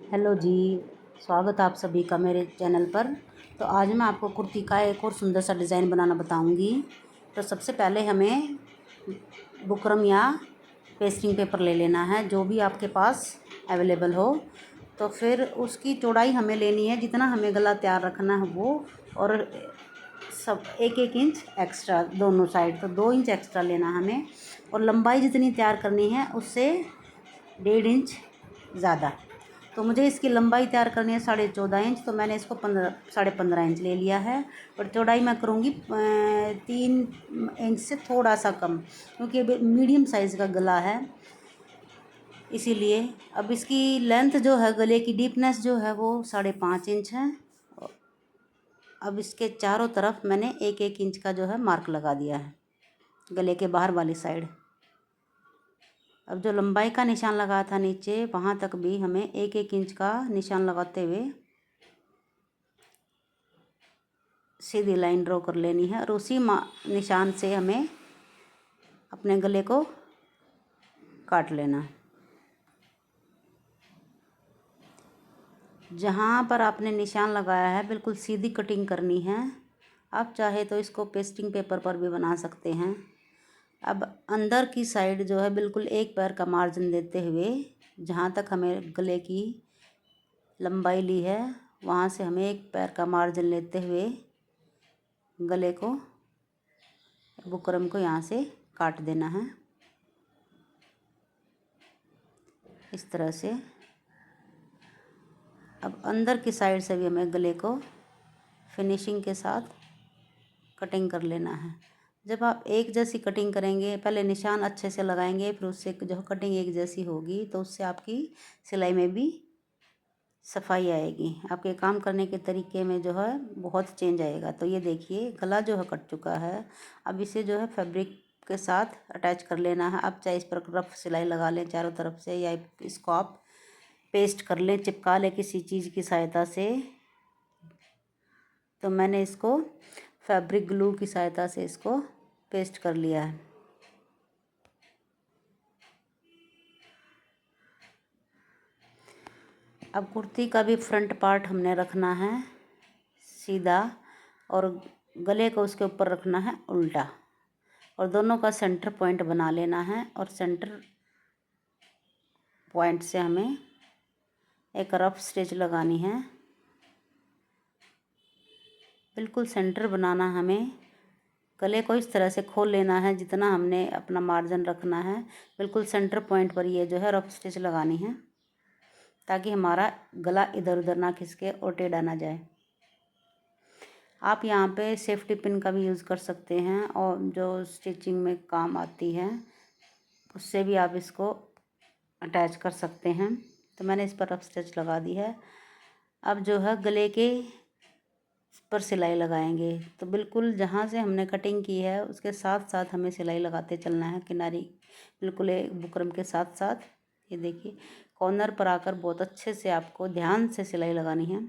Hello जी, स्वागत आप सभी का मेरे चैनल पर। तो आज मैं आपको कुर्ती का एक और सुंदर सा डिज़ाइन बनाना बताऊंगी। तो सबसे पहले हमें बुकरम या पेस्टिंग पेपर ले लेना है, जो भी आपके पास अवेलेबल हो। तो फिर उसकी चौड़ाई हमें लेनी है, जितना हमें गला तैयार रखना है वो, और सब 1-1 इंच एक्स्ट्रा दोनों साइड, तो 2 इंच एक्स्ट्रा लेना हमें। और लंबाई जितनी तैयार करनी है उससे 1.5 इंच ज़्यादा। तो मुझे इसकी लंबाई तैयार करनी है 14.5 इंच, तो मैंने इसको 15.5 इंच ले लिया है। और चौड़ाई मैं करूँगी 3 इंच से थोड़ा सा कम, क्योंकि मीडियम साइज़ का गला है इसीलिए। अब इसकी लेंथ जो है, गले की डीपनेस जो है वो 5.5 इंच है। अब इसके चारों तरफ मैंने 1-1 इंच का जो है मार्क लगा दिया है गले के बाहर वाली साइड। अब जो लंबाई का निशान लगाया था नीचे, वहाँ तक भी हमें 1-1 इंच का निशान लगाते हुए सीधी लाइन ड्रॉ कर लेनी है। और उसी निशान से हमें अपने गले को काट लेना है। जहाँ पर आपने निशान लगाया है बिल्कुल सीधी कटिंग करनी है। आप चाहे तो इसको पेस्टिंग पेपर पर भी बना सकते हैं। अब अंदर की साइड जो है बिल्कुल 1 पैर का मार्जिन देते हुए, जहाँ तक हमें गले की लंबाई ली है वहाँ से हमें 1 पैर का मार्जिन लेते हुए गले को, बुकरम को यहाँ से काट देना है इस तरह से। अब अंदर की साइड से भी हमें गले को फिनिशिंग के साथ कटिंग कर लेना है। जब आप एक जैसी कटिंग करेंगे, पहले निशान अच्छे से लगाएंगे, फिर उससे जो कटिंग एक जैसी होगी तो उससे आपकी सिलाई में भी सफाई आएगी, आपके काम करने के तरीके में जो है बहुत चेंज आएगा। तो ये देखिए गला जो है कट चुका है। अब इसे जो है फैब्रिक के साथ अटैच कर लेना है। आप चाहे इस पर रफ सिलाई लगा लें चारों तरफ से, या इसको आप पेस्ट कर लें, चिपका लें किसी चीज़ की सहायता से। तो मैंने इसको फैब्रिक ग्लू की सहायता से इसको पेस्ट कर लिया है। अब कुर्ती का भी फ्रंट पार्ट हमने रखना है सीधा, और गले को उसके ऊपर रखना है उल्टा, और दोनों का सेंटर पॉइंट बना लेना है। और सेंटर पॉइंट से हमें एक रफ स्टिच लगानी है। बिल्कुल सेंटर बनाना, हमें गले को इस तरह से खोल लेना है, जितना हमने अपना मार्जिन रखना है बिल्कुल सेंटर पॉइंट पर ये जो है रफ स्टिच लगानी है, ताकि हमारा गला इधर उधर ना खिसके और टेढ़ा ना जाए। आप यहाँ पे सेफ्टी पिन का भी यूज़ कर सकते हैं, और जो स्टिचिंग में काम आती है उससे भी आप इसको अटैच कर सकते हैं। तो मैंने इस पर रफ स्टिच लगा दी है। अब जो है गले के पर सिलाई लगाएंगे, तो बिल्कुल जहाँ से हमने कटिंग की है उसके साथ साथ हमें सिलाई लगाते चलना है, किनारी बिल्कुल एक बुकरम के साथ साथ। ये देखिए कॉर्नर पर आकर बहुत अच्छे से आपको ध्यान से सिलाई लगानी है।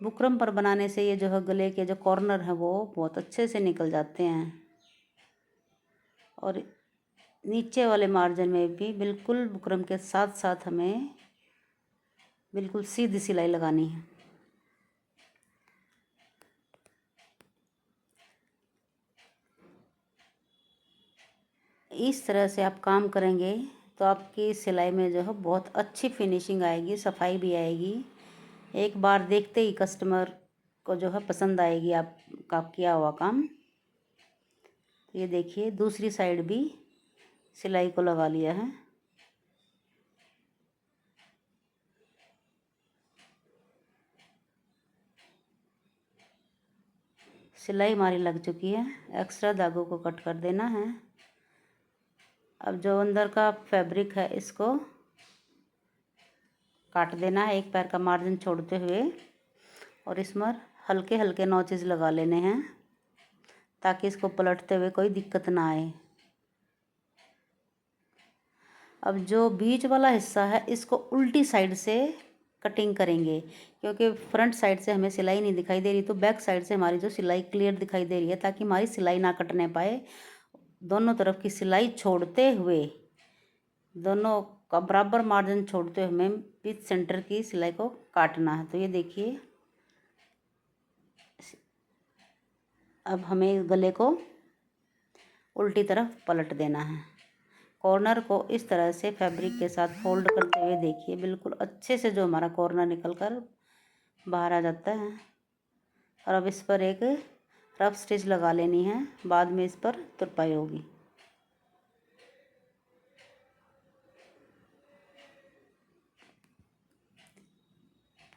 बुकरम पर बनाने से ये जो है गले के जो कॉर्नर हैं वो बहुत अच्छे से निकल जाते हैं। और नीचे वाले मार्जिन में भी बिल्कुल बुकरम के साथ साथ हमें बिल्कुल सीधी सिलाई लगानी है। इस तरह से आप काम करेंगे तो आपकी सिलाई में जो है बहुत अच्छी फिनिशिंग आएगी, सफाई भी आएगी। एक बार देखते ही कस्टमर को जो है पसंद आएगी आपका किया हुआ काम। ये देखिए दूसरी साइड भी सिलाई को लगा लिया है। सिलाई हमारी लग चुकी है, एक्स्ट्रा धागों को कट कर देना है। अब जो अंदर का फैब्रिक है इसको काट देना है 1 पैर का मार्जिन छोड़ते हुए, और इसमें हल्के हल्के नॉचेस लगा लेने हैं, ताकि इसको पलटते हुए कोई दिक्कत ना आए। अब जो बीच वाला हिस्सा है इसको उल्टी साइड से कटिंग करेंगे, क्योंकि फ्रंट साइड से हमें सिलाई नहीं दिखाई दे रही, तो बैक साइड से हमारी जो सिलाई क्लियर दिखाई दे रही है, ताकि हमारी सिलाई ना कटने पाए। दोनों तरफ की सिलाई छोड़ते हुए दोनों का बराबर मार्जिन छोड़ते हुए हमें बीच सेंटर की सिलाई को काटना है। तो ये देखिए, अब हमें गले को उल्टी तरफ पलट देना है। कॉर्नर को इस तरह से फैब्रिक के साथ फोल्ड करते हुए देखिए, बिल्कुल अच्छे से जो हमारा कॉर्नर निकल कर बाहर आ जाता है। और अब इस पर एक रफ स्टिच लगा लेनी है, बाद में इस पर तुरपाई होगी।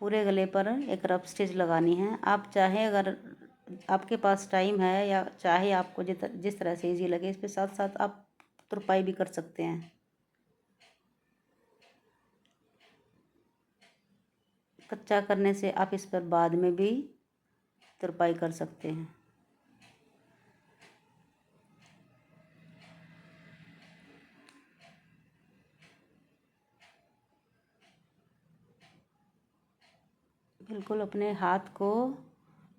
पूरे गले पर एक रफ स्टिच लगानी है। आप चाहे, अगर आपके पास टाइम है या चाहे आपको जिस तरह से इजी लगे, इसके साथ साथ आप तुरपाई भी कर सकते हैं। कच्चा करने से आप इस पर बाद में भी तुरपाई कर सकते हैं। बिल्कुल अपने हाथ को,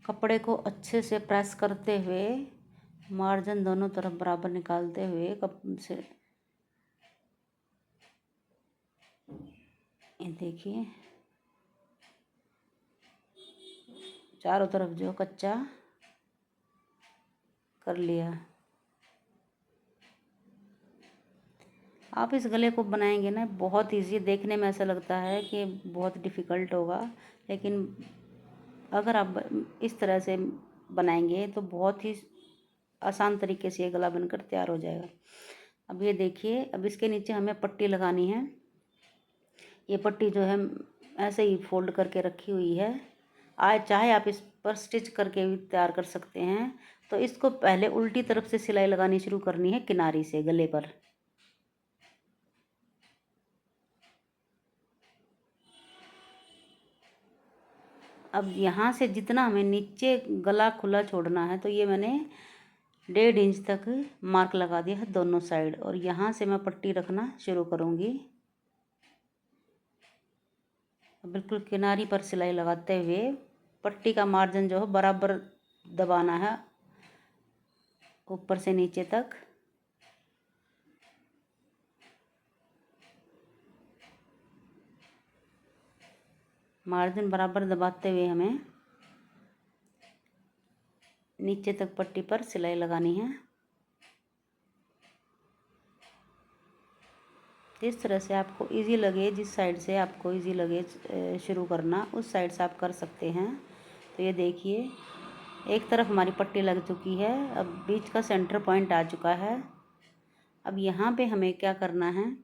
कपड़े को अच्छे से प्रेस करते हुए, मार्जिन दोनों तरफ बराबर निकालते हुए कप से, ये देखिए, चारों तरफ जो कच्चा कर लिया। आप इस गले को बनाएंगे ना, बहुत इजी, देखने में ऐसा लगता है कि बहुत डिफ़िकल्ट होगा, लेकिन अगर आप इस तरह से बनाएंगे तो बहुत ही आसान तरीके से ये गला बनकर तैयार हो जाएगा। अब ये देखिए, अब इसके नीचे हमें पट्टी लगानी है। ये पट्टी जो है ऐसे ही फोल्ड करके रखी हुई है। चाहे आप इस पर स्टिच करके भी तैयार कर सकते हैं। तो इसको पहले उल्टी तरफ से सिलाई लगानी शुरू करनी है, किनारी से गले पर। अब यहाँ से जितना हमें नीचे गला खुला छोड़ना है, तो ये मैंने 1.5 इंच तक मार्क लगा दिया है दोनों साइड, और यहाँ से मैं पट्टी रखना शुरू करूँगी। बिल्कुल किनारी पर सिलाई लगाते हुए पट्टी का मार्जिन जो है बराबर दबाना है ऊपर से नीचे तक। मार्जिन बराबर दबाते हुए हमें नीचे तक पट्टी पर सिलाई लगानी है। जिस तरह से आपको इजी लगे, जिस साइड से आपको इजी लगे शुरू करना, उस साइड से आप कर सकते हैं। तो ये देखिए, एक तरफ हमारी पट्टी लग चुकी है, अब बीच का सेंटर पॉइंट आ चुका है। अब यहाँ पे हमें क्या करना है,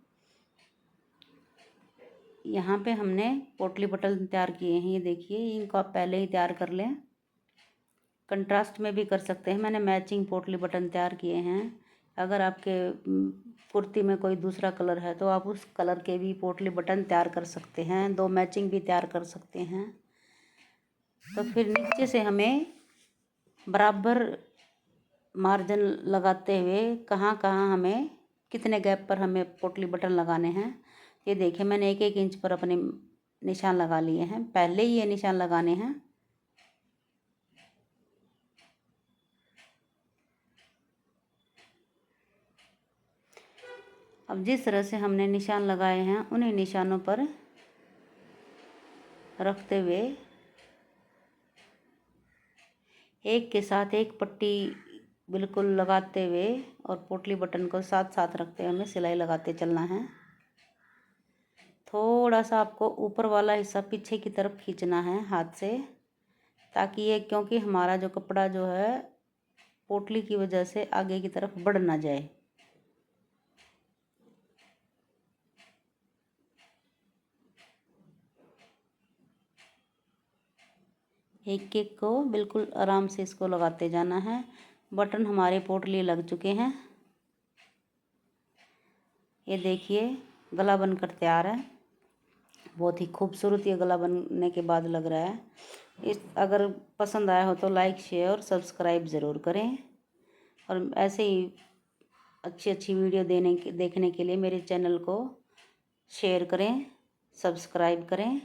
यहाँ पे हमने पोटली बटन तैयार किए हैं। ये देखिए, इनको आप पहले ही तैयार कर लें। कंट्रास्ट में भी कर सकते हैं, मैंने मैचिंग पोटली बटन तैयार किए हैं। अगर आपके कुर्ती में कोई दूसरा कलर है तो आप उस कलर के भी पोटली बटन तैयार कर सकते हैं, 2 मैचिंग भी तैयार कर सकते हैं। तो फिर नीचे से हमें बराबर मार्जिन लगाते हुए कहाँ कहाँ हमें, कितने गैप पर हमें पोटली बटन लगाने हैं। ये देखिए, मैंने 1-1 इंच पर अपने निशान लगा लिए हैं, पहले ही ये निशान लगाने हैं। अब जिस तरह से हमने निशान लगाए हैं, उन्हीं निशानों पर रखते हुए एक के साथ एक पट्टी बिल्कुल लगाते हुए और पोटली बटन को साथ साथ रखते हुए हमें सिलाई लगाते चलना है। थोड़ा सा आपको ऊपर वाला हिस्सा पीछे की तरफ खींचना है हाथ से, ताकि ये, क्योंकि हमारा जो कपड़ा जो है पोटली की वजह से आगे की तरफ बढ़ ना जाए। एक एक को बिल्कुल आराम से इसको लगाते जाना है। बटन हमारे पोटली लग चुके हैं। ये देखिए, गला बनकर तैयार है। बहुत ही खूबसूरत ये गला बनने के बाद लग रहा है। अगर पसंद आया हो तो लाइक, शेयर और सब्सक्राइब ज़रूर करें, और ऐसे ही अच्छी अच्छी वीडियो देखने के लिए मेरे चैनल को शेयर करें, सब्सक्राइब करें।